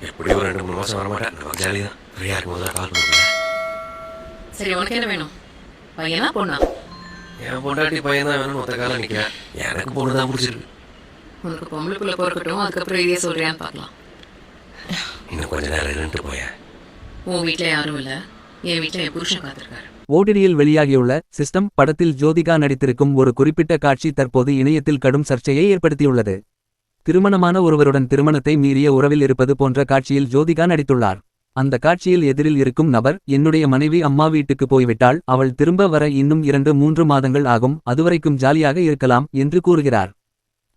எப்படியும் ஒரு 2-3 மாசம் வர மாட்டேன். நமக்கு ஜாலி தான். ஃப்ரீயா இருக்கும் போது கால் பண்ணுங்க. சரி, உனக்கு என்ன வேணும்? பையனா பொண்ணா? என் பொண்டாட்டி பையன் தான் வேணும்னு ஒத்த காலம் நிற்கிறேன். எனக்கு பொண்ணு தான் பிடிச்சிருக்கு. உனக்கு பொம்பளை பிள்ளை பிறக்கட்டும், அதுக்கப்புறம் இதே சொல்றியான்னு பார்க்கலாம். இன்னும் கொஞ்ச நேரம் இருந்துட்டு போயேன். உன் வீட்டில் யாரும் இல்லை, என் வீட்டில் என் புருஷன் காத்திருக்காரு. ஓடிடியில் வெளியாகியுள்ள சிஸ்டம் படத்தில் ஜோதிகா நடித்திருக்கும் ஒரு குறிப்பிட்ட காட்சி தற்போது இணையத்தில் கடும் சர்ச்சையை ஏற்படுத்தியுள்ளது. திருமணமான ஒருவருடன் திருமணத்தை மீறிய உறவில் இருப்பது போன்ற காட்சியில் ஜோதிகா நடித்துள்ளார். அந்த காட்சியில் எதிரில் இருக்கும் நபர், என்னுடைய மனைவி அம்மா வீட்டுக்கு போய்விட்டாள், அவள் திரும்ப வர இன்னும் 2-3 மாதங்கள் ஆகும், அதுவரைக்கும் ஜாலியாக இருக்கலாம் என்று கூறுகிறார்.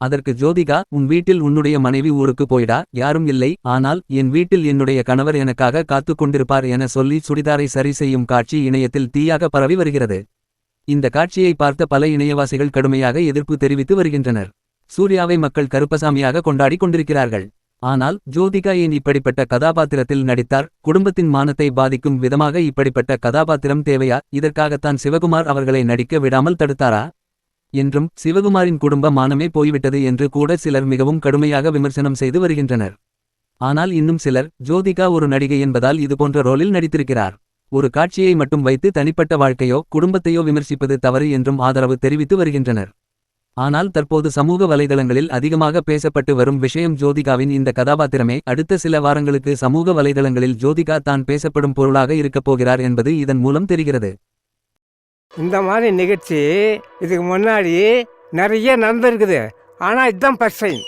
அதற்கு ஜோதிகா, உன் வீட்டில் உன்னுடைய மனைவி ஊருக்கு போயிடா, யாரும் இல்லை, ஆனால் என் வீட்டில் என்னுடைய கணவர் எனக்காக காத்து கொண்டிருப்பார் என சொல்லி சுடிதாரை சரி செய்யும் காட்சி இணையத்தில் தீயாக பரவி வருகிறது. இந்த காட்சியை பார்த்த பல இணையவாசிகள் கடுமையாக எதிர்ப்பு தெரிவித்து வருகின்றனர். சூர்யாவை மக்கள் கருப்பசாமியாக கொண்டாடி கொண்டிருக்கிறார்கள். ஆனால் ஜோதிகா ஏன் இப்படிப்பட்ட கதாபாத்திரத்தில் நடித்தார்? குடும்பத்தின் மானத்தை பாதிக்கும் விதமாக இப்படிப்பட்ட கதாபாத்திரம் தேவையா? இதற்காகத்தான் சிவகுமார் அவர்களை நடிக்க விடாமல் தடுத்தாரா என்றும், சிவகுமாரின் குடும்ப மானமே போய்விட்டது என்று கூட சிலர் மிகவும் கடுமையாக விமர்சனம் செய்து வருகின்றனர். ஆனால் இன்னும் சிலர், ஜோதிகா ஒரு நடிகை என்பதால் இதுபோன்ற ரோலில் நடித்திருக்கிறார், ஒரு காட்சியை மட்டும் வைத்து தனிப்பட்ட வாழ்க்கையோ குடும்பத்தையோ விமர்சிப்பது தவறு என்றும் ஆதரவு தெரிவித்து வருகின்றனர். ஆனால் தற்போது சமூக வலைதளங்களில் அதிகமாக பேசப்பட்டு வரும் விஷயம் ஜோதிகாவின் இந்த கதாபாத்திரமே. அடுத்த சில வாரங்களுக்கு சமூக வலைதளங்களில் ஜோதிகா தான் பேசப்படும் பொருளாக இருக்கப் போகிறார் என்பது இதன் மூலம் தெரிகிறது. இந்த மாதிரி நிகழ்ச்சி இதுக்கு முன்னாடி நிறைய நடந்திருக்குது. ஆனால் இதுதான் ஃபர்ஸ்ட் டைம்.